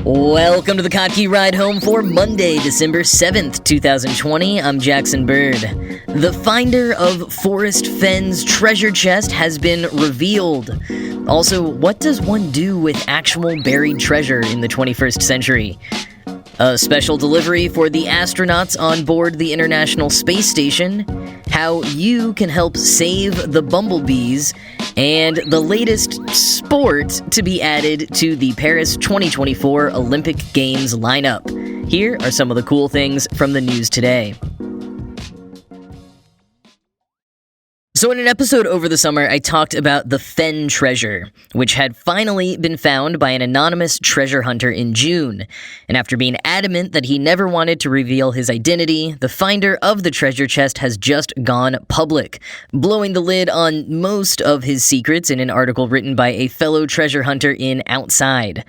Welcome to the Kottke Ride Home for Monday, December 7th, 2020. I'm Jackson Bird. The finder of Forrest Fenn's treasure chest has been revealed. Also, what does one do with actual buried treasure in the 21st century? A special delivery for the astronauts on board the International Space Station, how you can help save the Bumblebees, and the latest sport to be added to the Paris 2024 Olympic Games lineup. Here are some of the cool things from the news today. So in an episode over the summer, I talked about the Fenn Treasure, which had finally been found by an anonymous treasure hunter in June. And after being adamant that he never wanted to reveal his identity, the finder of the treasure chest has just gone public, blowing the lid on most of his secrets in an article written by a fellow treasure hunter in Outside.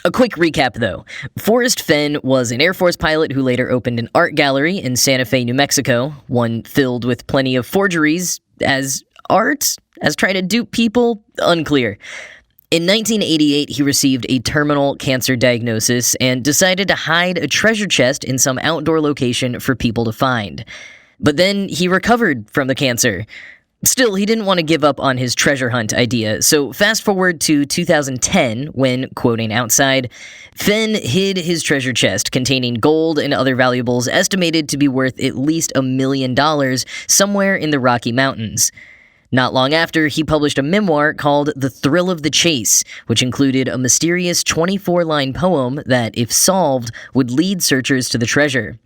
A quick recap, though. Forrest Fenn was an Air Force pilot who later opened an art gallery in Santa Fe, New Mexico, one filled with plenty of forgeries as art, as trying to dupe people, unclear. In 1988, he received a terminal cancer diagnosis and decided to hide a treasure chest in some outdoor location for people to find. But then he recovered from the cancer. Still, he didn't want to give up on his treasure hunt idea, so fast forward to 2010 when, quoting Outside, Fenn hid his treasure chest containing gold and other valuables estimated to be worth at least $1 million somewhere in the Rocky Mountains. Not long after, he published a memoir called The Thrill of the Chase, which included a mysterious 24-line poem that, if solved, would lead searchers to the treasure.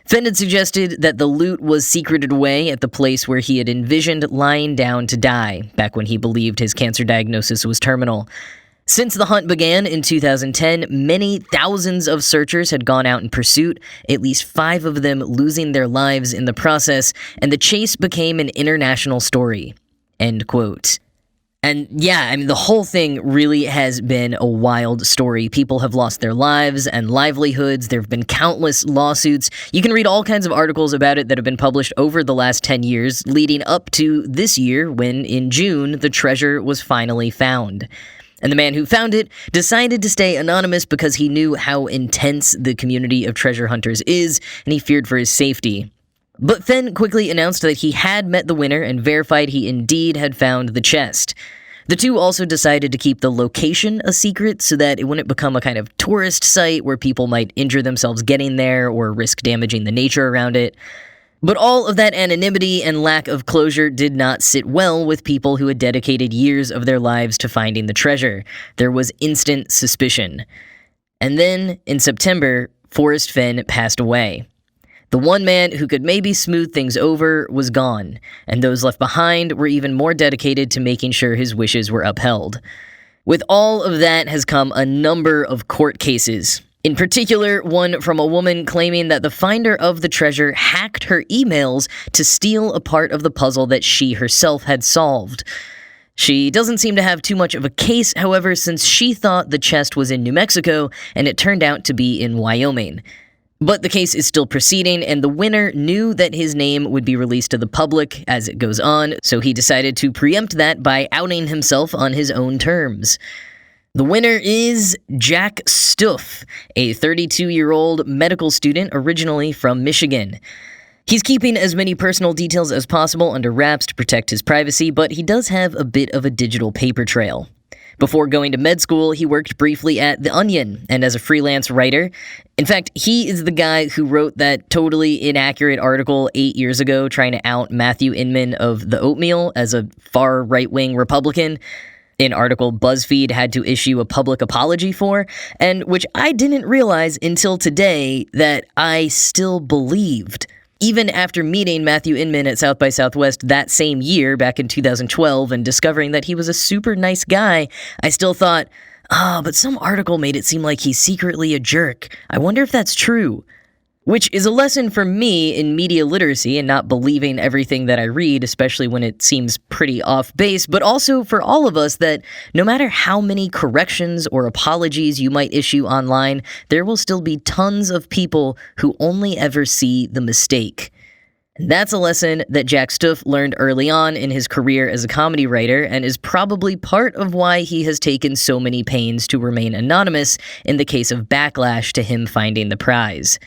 Fenn had suggested that the loot was secreted away at the place where he had envisioned lying down to die, back when he believed his cancer diagnosis was terminal. Since the hunt began in 2010, many thousands of searchers had gone out in pursuit, at least 5 of them losing their lives in the process, and the chase became an international story. End quote. And yeah, the whole thing really has been a wild story. People have lost their lives and livelihoods. There have been countless lawsuits. You can read all kinds of articles about it that have been published over the last 10 years, leading up to this year when, in June, the treasure was finally found. And the man who found it decided to stay anonymous because he knew how intense the community of treasure hunters is, and he feared for his safety. But Fenn quickly announced that he had met the winner and verified he indeed had found the chest. The two also decided to keep the location a secret so that it wouldn't become a kind of tourist site where people might injure themselves getting there or risk damaging the nature around it. But all of that anonymity and lack of closure did not sit well with people who had dedicated years of their lives to finding the treasure. There was instant suspicion. And then, in September, Forrest Fenn passed away. The one man who could maybe smooth things over was gone, and those left behind were even more dedicated to making sure his wishes were upheld. With all of that has come a number of court cases. In particular, one from a woman claiming that the finder of the treasure hacked her emails to steal a part of the puzzle that she herself had solved. She doesn't seem to have too much of a case, however, since she thought the chest was in New Mexico, and it turned out to be in Wyoming. But the case is still proceeding, and the winner knew that his name would be released to the public as it goes on, so he decided to preempt that by outing himself on his own terms. The winner is Jack Stuff, a 32-year-old medical student originally from Michigan. He's keeping as many personal details as possible under wraps to protect his privacy, but he does have a bit of a digital paper trail. Before going to med school, he worked briefly at The Onion and as a freelance writer. In fact, he is the guy who wrote that totally inaccurate article 8 years ago trying to out Matthew Inman of The Oatmeal as a far right-wing Republican, an article BuzzFeed had to issue a public apology for, and which I didn't realize until today that I still believed. Even after meeting Matthew Inman at South by Southwest that same year, back in 2012, and discovering that he was a super nice guy, I still thought, but some article made it seem like he's secretly a jerk. I wonder if that's true. Which is a lesson for me in media literacy and not believing everything that I read, especially when it seems pretty off base, but also for all of us that no matter how many corrections or apologies you might issue online, there will still be tons of people who only ever see the mistake. That's a lesson that Jack Stuff learned early on in his career as a comedy writer, and is probably part of why he has taken so many pains to remain anonymous in the case of backlash to him finding the prize.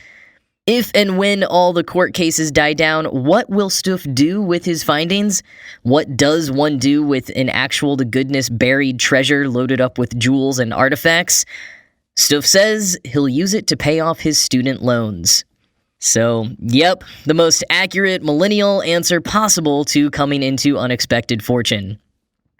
If and when all the court cases die down, what will Stuff do with his findings? What does one do with an actual-to-goodness buried treasure loaded up with jewels and artifacts? Stuff says he'll use it to pay off his student loans. So, yep, the most accurate millennial answer possible to coming into unexpected fortune.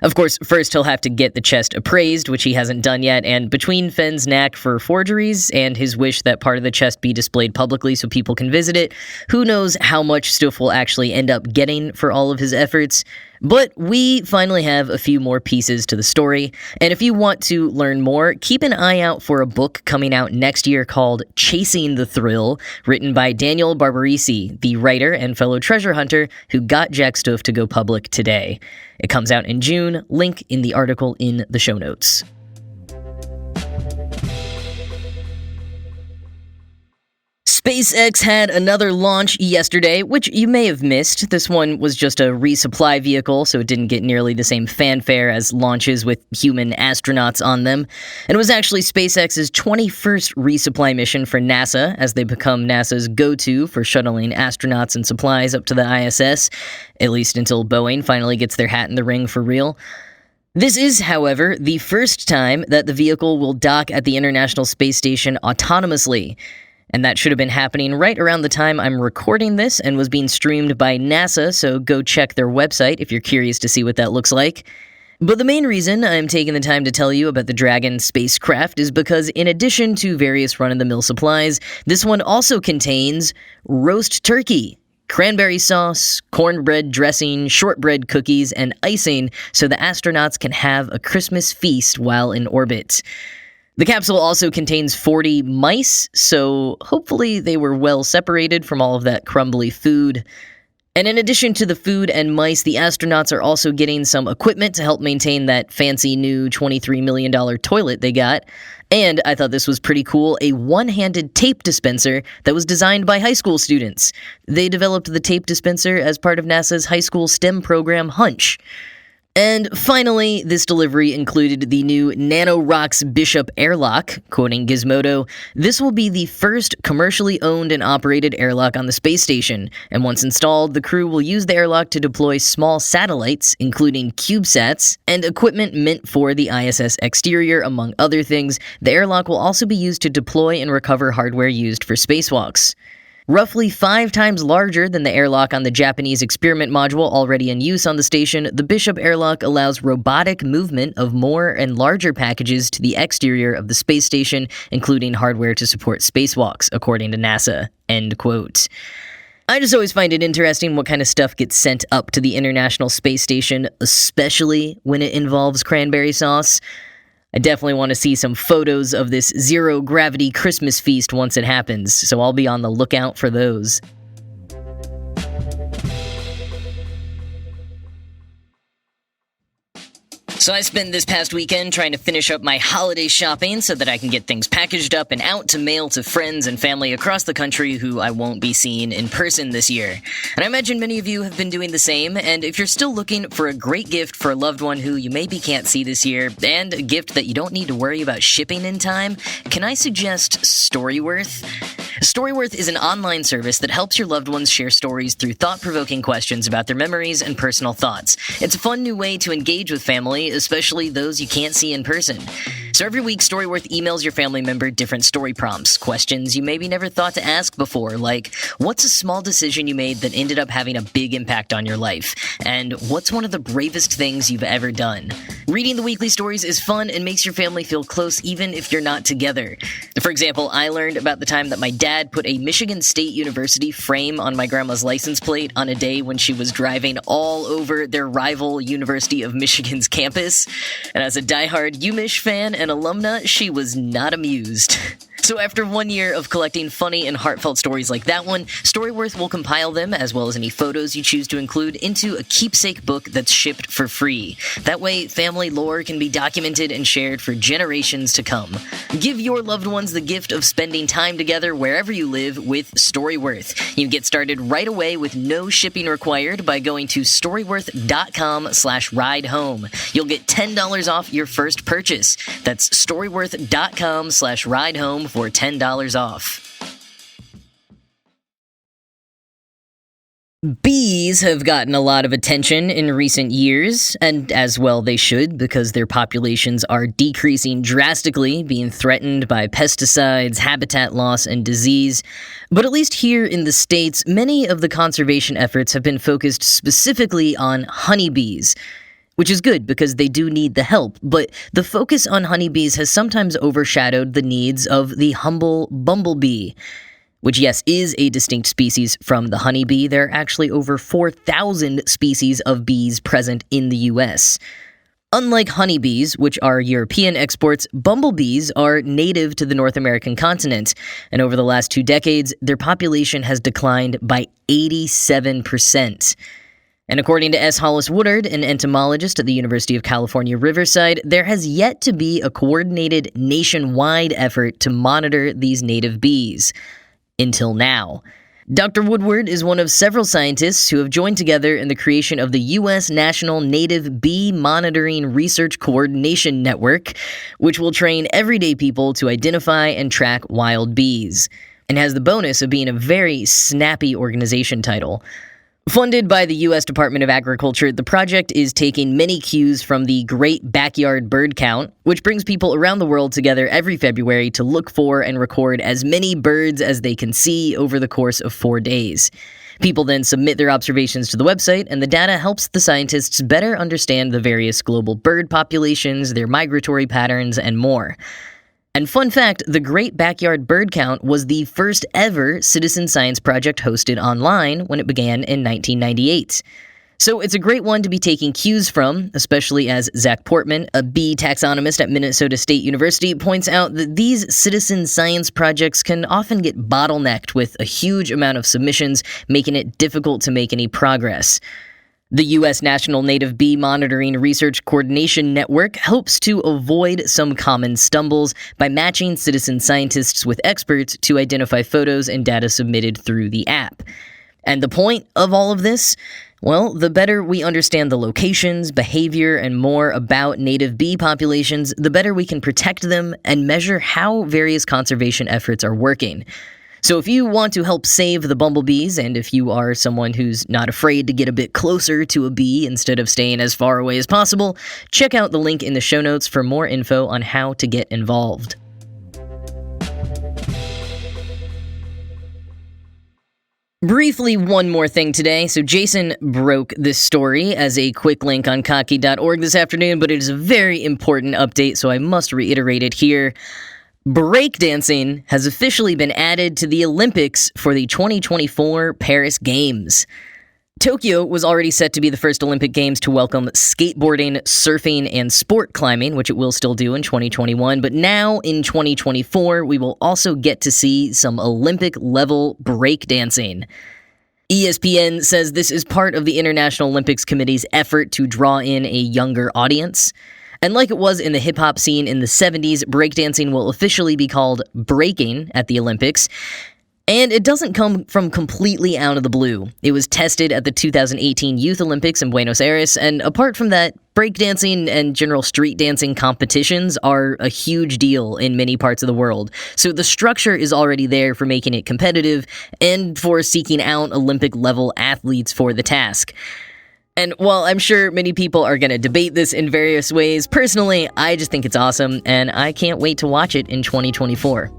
Of course, first he'll have to get the chest appraised, which he hasn't done yet, and between Fenn's knack for forgeries and his wish that part of the chest be displayed publicly so people can visit it, who knows how much Stuff will actually end up getting for all of his efforts. But we finally have a few more pieces to the story, and if you want to learn more, keep an eye out for a book coming out next year called Chasing the Thrill, written by Daniel Barbarisi, the writer and fellow treasure hunter who got Jack Stuff to go public today. It comes out in June, link in the article in the show notes. SpaceX had another launch yesterday, which you may have missed. This one was just a resupply vehicle, so it didn't get nearly the same fanfare as launches with human astronauts on them. And it was actually SpaceX's 21st resupply mission for NASA, as they become NASA's go-to for shuttling astronauts and supplies up to the ISS, at least until Boeing finally gets their hat in the ring for real. This is, however, the first time that the vehicle will dock at the International Space Station autonomously. And that should have been happening right around the time I'm recording this and was being streamed by NASA, so go check their website if you're curious to see what that looks like. But the main reason I'm taking the time to tell you about the Dragon spacecraft is because in addition to various run-of-the-mill supplies, this one also contains roast turkey, cranberry sauce, cornbread dressing, shortbread cookies, and icing so the astronauts can have a Christmas feast while in orbit. The capsule also contains 40 mice, so hopefully they were well separated from all of that crumbly food. And in addition to the food and mice, the astronauts are also getting some equipment to help maintain that fancy new $23 million toilet they got. And I thought this was pretty cool, a one-handed tape dispenser that was designed by high school students. They developed the tape dispenser as part of NASA's high school STEM program, Hunch. And finally, this delivery included the new NanoRocks Bishop airlock. Quoting Gizmodo, "This will be the first commercially owned and operated airlock on the space station, and once installed, the crew will use the airlock to deploy small satellites, including CubeSats, and equipment meant for the ISS exterior, among other things. The airlock will also be used to deploy and recover hardware used for spacewalks." Roughly 5 times larger than the airlock on the Japanese experiment module already in use on the station, the Bishop airlock allows robotic movement of more and larger packages to the exterior of the space station, including hardware to support spacewalks, according to NASA. End quote. I just always find it interesting what kind of stuff gets sent up to the International Space Station, especially when it involves cranberry sauce. I definitely want to see some photos of this zero-gravity Christmas feast once it happens, so I'll be on the lookout for those. So I spent this past weekend trying to finish up my holiday shopping so that I can get things packaged up and out to mail to friends and family across the country who I won't be seeing in person this year. And I imagine many of you have been doing the same, and if you're still looking for a great gift for a loved one who you maybe can't see this year, and a gift that you don't need to worry about shipping in time, can I suggest Storyworth? Storyworth is an online service that helps your loved ones share stories through thought-provoking questions about their memories and personal thoughts. It's a fun new way to engage with family, especially those you can't see in person. So every week, Storyworth emails your family member different story prompts, questions you maybe never thought to ask before, like, what's a small decision you made that ended up having a big impact on your life? And what's one of the bravest things you've ever done? Reading the weekly stories is fun and makes your family feel close even if you're not together. For example, I learned about the time that my dad put a Michigan State University frame on my grandma's license plate on a day when she was driving all over their rival University of Michigan's campus. And as a diehard UMich fan and alumna, she was not amused. So after 1 year of collecting funny and heartfelt stories like that one, Storyworth will compile them, as well as any photos you choose to include, into a keepsake book that's shipped for free. That way, family lore can be documented and shared for generations to come. Give your loved ones the gift of spending time together wherever you live with Storyworth. You can get started right away with no shipping required by going to storyworth.com/ridehome. You'll get $10 off your first purchase. That's storyworth.com/ridehome for $10 off. Bees have gotten a lot of attention in recent years, and as well they should, because their populations are decreasing drastically, being threatened by pesticides, habitat loss, and disease. But at least here in the States, many of the conservation efforts have been focused specifically on honeybees. Which is good because they do need the help, but the focus on honeybees has sometimes overshadowed the needs of the humble bumblebee, which, yes, is a distinct species from the honeybee. There are actually over 4,000 species of bees present in the US. Unlike honeybees, which are European exports, bumblebees are native to the North American continent, and over the last 2 decades, their population has declined by 87%. And according to S. Hollis Woodard, an entomologist at the University of California, Riverside, there has yet to be a coordinated nationwide effort to monitor these native bees. Until now. Dr. Woodward is one of several scientists who have joined together in the creation of the U.S. National Native Bee Monitoring Research Coordination Network, which will train everyday people to identify and track wild bees, and has the bonus of being a very snappy organization title. Funded by the U.S. Department of Agriculture, the project is taking many cues from the Great Backyard Bird Count, which brings people around the world together every February to look for and record as many birds as they can see over the course of 4 days. People then submit their observations to the website, and the data helps the scientists better understand the various global bird populations, their migratory patterns, and more. And fun fact, the Great Backyard Bird Count was the first ever citizen science project hosted online when it began in 1998. So it's a great one to be taking cues from, especially as Zach Portman, a bee taxonomist at Minnesota State University, points out that these citizen science projects can often get bottlenecked with a huge amount of submissions, making it difficult to make any progress. The U.S. National Native Bee Monitoring Research Coordination Network hopes to avoid some common stumbles by matching citizen scientists with experts to identify photos and data submitted through the app. And the point of all of this? Well, the better we understand the locations, behavior, and more about native bee populations, the better we can protect them and measure how various conservation efforts are working. So if you want to help save the bumblebees, and if you are someone who's not afraid to get a bit closer to a bee instead of staying as far away as possible, check out the link in the show notes for more info on how to get involved. Briefly, one more thing today. So Jason broke this story as a quick link on kottke.org this afternoon, but it is a very important update, so I must reiterate it here. Breakdancing has officially been added to the Olympics for the 2024 Paris Games. Tokyo was already set to be the first Olympic Games to welcome skateboarding, surfing, and sport climbing, which it will still do in 2021, but now in 2024, we will also get to see some Olympic-level breakdancing. ESPN says this is part of the International Olympics Committee's effort to draw in a younger audience. And like it was in the hip-hop scene in the 70s, breakdancing will officially be called breaking at the Olympics. And it doesn't come from completely out of the blue. It was tested at the 2018 Youth Olympics in Buenos Aires, and apart from that, breakdancing and general street dancing competitions are a huge deal in many parts of the world. So the structure is already there for making it competitive and for seeking out Olympic-level athletes for the task. And while I'm sure many people are going to debate this in various ways, personally, I just think it's awesome, and I can't wait to watch it in 2024.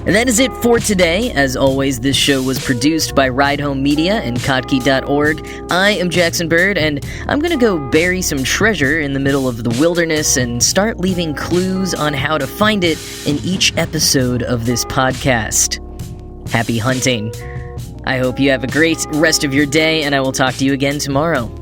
And that is it for today. As always, this show was produced by Ride Home Media and kottke.org. I am Jackson Bird, and I'm going to go bury some treasure in the middle of the wilderness and start leaving clues on how to find it in each episode of this podcast. Happy hunting. I hope you have a great rest of your day, and I will talk to you again tomorrow.